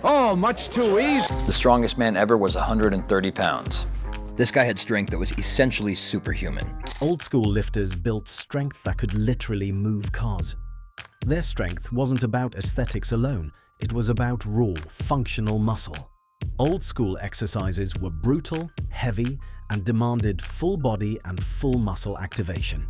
Oh, much too easy. The strongest man ever was 130 pounds. This guy had strength that was essentially superhuman. Old school lifters built strength that could literally move cars. Their strength wasn't about aesthetics alone, it was about raw, functional muscle. Old school exercises were brutal, heavy, and demanded full body and full muscle activation.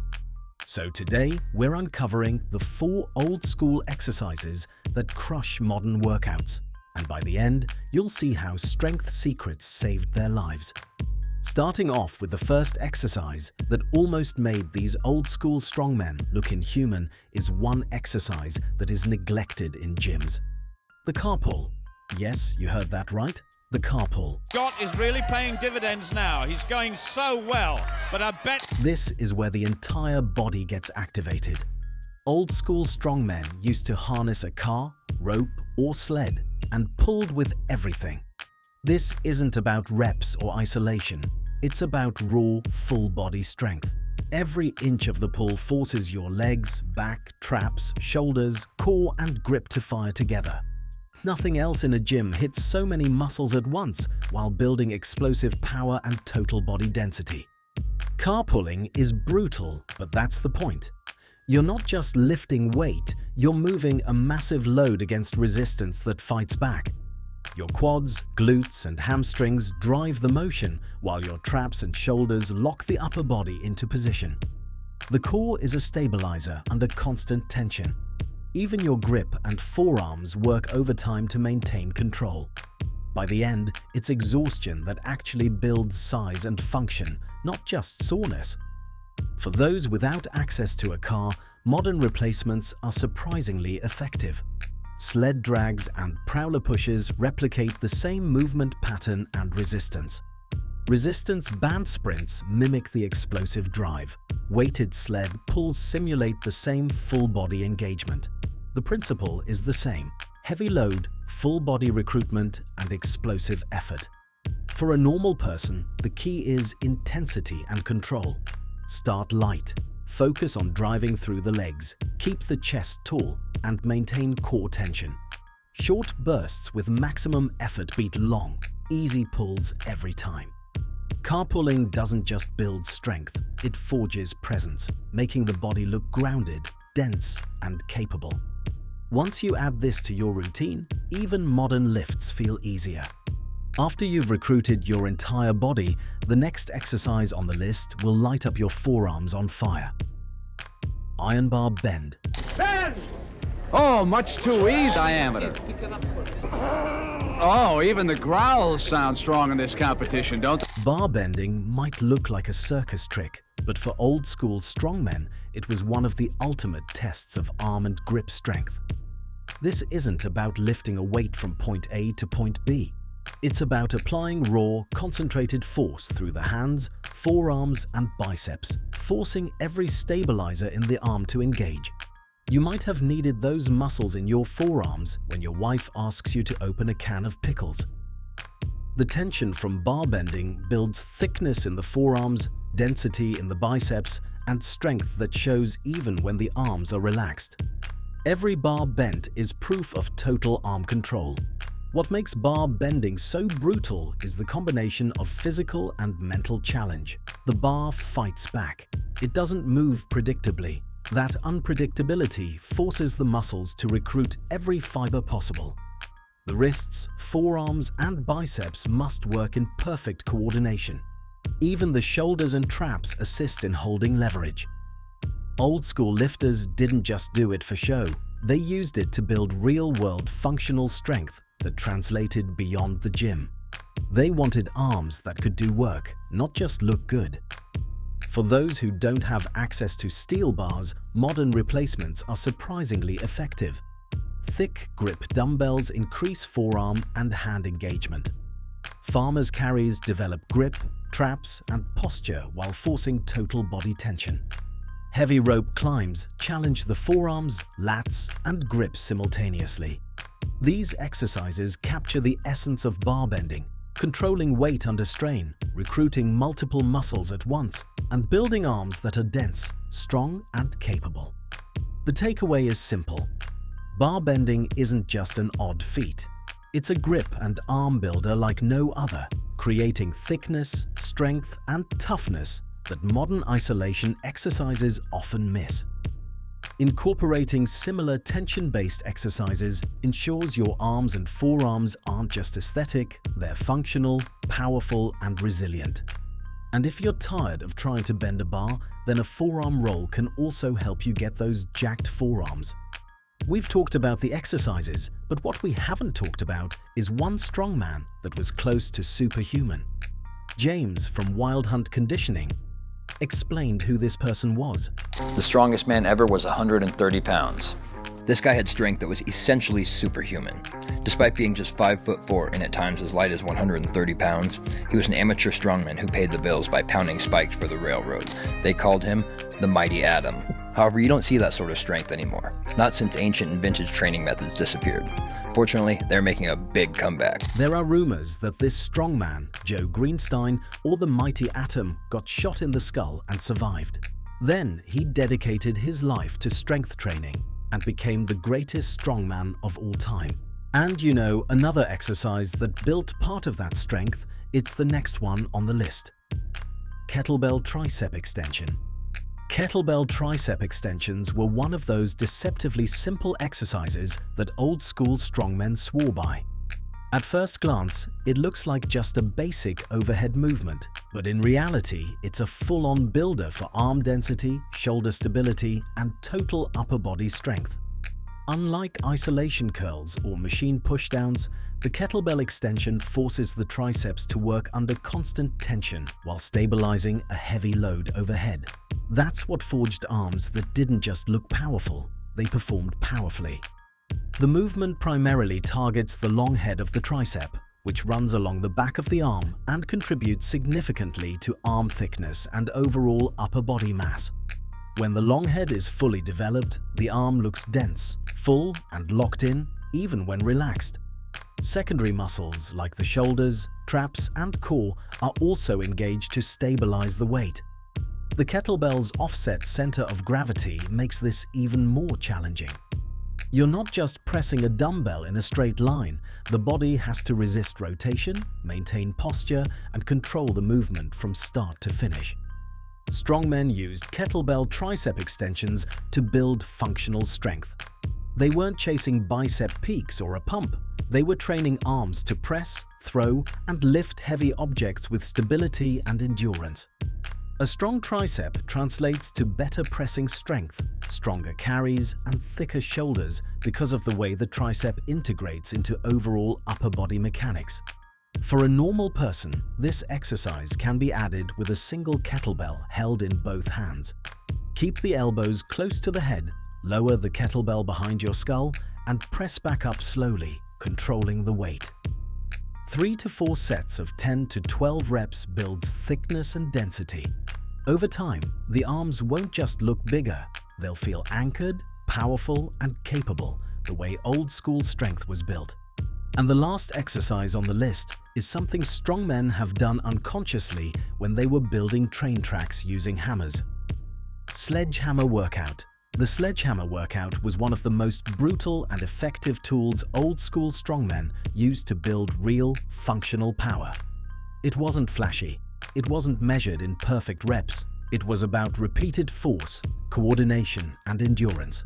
So today, we're uncovering the 4 old school exercises that crush modern workouts. And by the end, you'll see how strength secrets saved their lives. Starting off with the first exercise that almost made these old-school strongmen look inhuman is one exercise that is neglected in gyms. The car pull. Yes, you heard that right. The car pull. Scott is really paying dividends now. He's going so well, but I bet... This is where the entire body gets activated. Old-school strongmen used to harness a car, rope, or sled and pulled with everything. This isn't about reps or isolation, it's about raw, full-body strength. Every inch of the pull forces your legs, back, traps, shoulders, core, and grip to fire together. Nothing else in a gym hits so many muscles at once while building explosive power and total body density. Car pulling is brutal, but that's the point. You're not just lifting weight, you're moving a massive load against resistance that fights back. Your quads, glutes, and hamstrings drive the motion, while your traps and shoulders lock the upper body into position. The core is a stabilizer under constant tension. Even your grip and forearms work overtime to maintain control. By the end, it's exhaustion that actually builds size and function, not just soreness. For those without access to a car, modern replacements are surprisingly effective. Sled drags and prowler pushes replicate the same movement pattern and resistance. Resistance band sprints mimic the explosive drive. Weighted sled pulls simulate the same full-body engagement. The principle is the same: heavy load, full-body recruitment, and explosive effort. For a normal person, the key is intensity and control. Start light. Focus on driving through the legs, keep the chest tall, and maintain core tension. Short bursts with maximum effort beat long, easy pulls every time. Car pulling doesn't just build strength, it forges presence, making the body look grounded, dense, and capable. Once you add this to your routine, even modern lifts feel easier. After you've recruited your entire body, the next exercise on the list will light up your forearms on fire. Iron bar bend. Bend! Oh, much too easy. Diameter. Oh, even the growls sound strong in this competition, don't they? Bar bending might look like a circus trick, but for old-school strongmen, it was one of the ultimate tests of arm and grip strength. This isn't about lifting a weight from point A to point B. It's about applying raw, concentrated force through the hands, forearms, and biceps, forcing every stabilizer in the arm to engage. You might have needed those muscles in your forearms when your wife asks you to open a can of pickles. The tension from bar bending builds thickness in the forearms, density in the biceps, and strength that shows even when the arms are relaxed. Every bar bent is proof of total arm control. What makes bar bending so brutal is the combination of physical and mental challenge. The bar fights back. It doesn't move predictably. That unpredictability forces the muscles to recruit every fiber possible. The wrists, forearms, and biceps must work in perfect coordination. Even the shoulders and traps assist in holding leverage. Old-school lifters didn't just do it for show. They used it to build real-world functional strength that translated beyond the gym. They wanted arms that could do work, not just look good. For those who don't have access to steel bars, modern replacements are surprisingly effective. Thick grip dumbbells increase forearm and hand engagement. Farmers' carries develop grip, traps, and posture while forcing total body tension. Heavy rope climbs challenge the forearms, lats, and grips simultaneously. These exercises capture the essence of bar bending, controlling weight under strain, recruiting multiple muscles at once, and building arms that are dense, strong, and capable. The takeaway is simple. Bar bending isn't just an odd feat. It's a grip and arm builder like no other, creating thickness, strength, and toughness that modern isolation exercises often miss. Incorporating similar tension-based exercises ensures your arms and forearms aren't just aesthetic, they're functional, powerful, and resilient. And if you're tired of trying to bend a bar, then a forearm roll can also help you get those jacked forearms. We've talked about the exercises, but what we haven't talked about is one strongman that was close to superhuman. James from Wild Hunt Conditioning explained who this person was. The strongest man ever was 130 pounds. This guy had strength that was essentially superhuman. Despite being just 5'4" and at times as light as 130 pounds, he was an amateur strongman who paid the bills by pounding spikes for the railroad. They called him the Mighty Atom. However, you don't see that sort of strength anymore, not since ancient and vintage training methods disappeared. Fortunately, they're making a big comeback. There are rumors that this strongman, Joe Greenstein, or the Mighty Atom, got shot in the skull and survived. Then he dedicated his life to strength training and became the greatest strongman of all time. And you know, another exercise that built part of that strength, it's the next one on the list. Kettlebell tricep extension. Kettlebell tricep extensions were one of those deceptively simple exercises that old-school strongmen swore by. At first glance, it looks like just a basic overhead movement, but in reality, it's a full-on builder for arm density, shoulder stability, and total upper body strength. Unlike isolation curls or machine pushdowns, the kettlebell extension forces the triceps to work under constant tension while stabilizing a heavy load overhead. That's what forged arms that didn't just look powerful, they performed powerfully. The movement primarily targets the long head of the tricep, which runs along the back of the arm and contributes significantly to arm thickness and overall upper body mass. When the long head is fully developed, the arm looks dense, full, and locked in, even when relaxed. Secondary muscles like the shoulders, traps, and core are also engaged to stabilize the weight. The kettlebell's offset center of gravity makes this even more challenging. You're not just pressing a dumbbell in a straight line, the body has to resist rotation, maintain posture, and control the movement from start to finish. Strongmen used kettlebell tricep extensions to build functional strength. They weren't chasing bicep peaks or a pump, they were training arms to press, throw, and lift heavy objects with stability and endurance. A strong tricep translates to better pressing strength, stronger carries, and thicker shoulders because of the way the tricep integrates into overall upper body mechanics. For a normal person, this exercise can be added with a single kettlebell held in both hands. Keep the elbows close to the head, lower the kettlebell behind your skull, and press back up slowly, controlling the weight. 3 to 4 sets of 10 to 12 reps builds thickness and density. Over time, the arms won't just look bigger, they'll feel anchored, powerful, and capable, the way old-school strength was built. And the last exercise on the list is something strongmen have done unconsciously when they were building train tracks using hammers. Sledgehammer workout. The sledgehammer workout was one of the most brutal and effective tools old-school strongmen used to build real, functional power. It wasn't flashy. It wasn't measured in perfect reps. It was about repeated force, coordination, and endurance.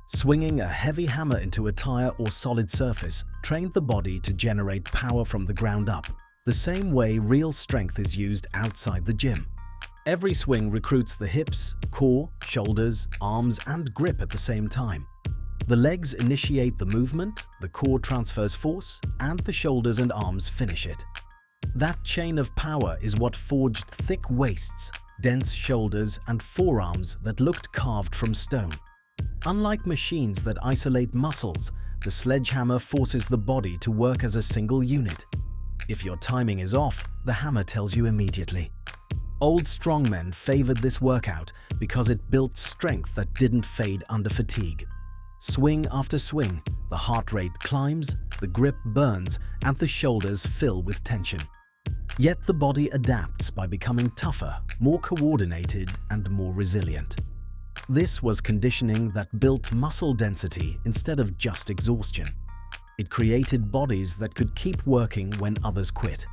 Swinging a heavy hammer into a tire or solid surface trained the body to generate power from the ground up, the same way real strength is used outside the gym. Every swing recruits the hips, core, shoulders, arms, and grip at the same time. The legs initiate the movement, the core transfers force, and the shoulders and arms finish it. That chain of power is what forged thick waists, dense shoulders, and forearms that looked carved from stone. Unlike machines that isolate muscles, the sledgehammer forces the body to work as a single unit. If your timing is off, the hammer tells you immediately. Old strongmen favored this workout because it built strength that didn't fade under fatigue. Swing after swing, the heart rate climbs, the grip burns, and the shoulders fill with tension. Yet the body adapts by becoming tougher, more coordinated, and more resilient. This was conditioning that built muscle density instead of just exhaustion. It created bodies that could keep working when others quit.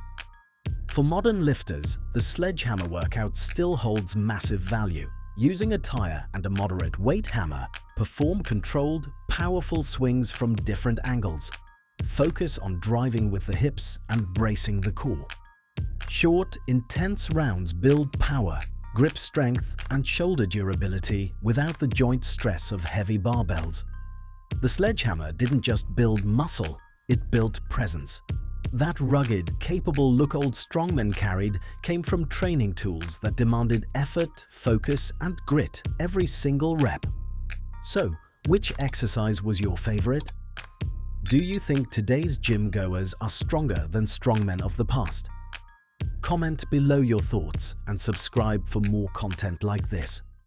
For modern lifters, the Sledgehammer workout still holds massive value. Using a tire and a moderate weight hammer, perform controlled, powerful swings from different angles. Focus on driving with the hips and bracing the core. Short, intense rounds build power, grip strength, and shoulder durability without the joint stress of heavy barbells. The Sledgehammer didn't just build muscle, it built presence. That rugged, capable look old strongmen carried came from training tools that demanded effort, focus, and grit every single rep. So, which exercise was your favorite? Do you think today's gym goers are stronger than strongmen of the past? Comment below your thoughts and subscribe for more content like this.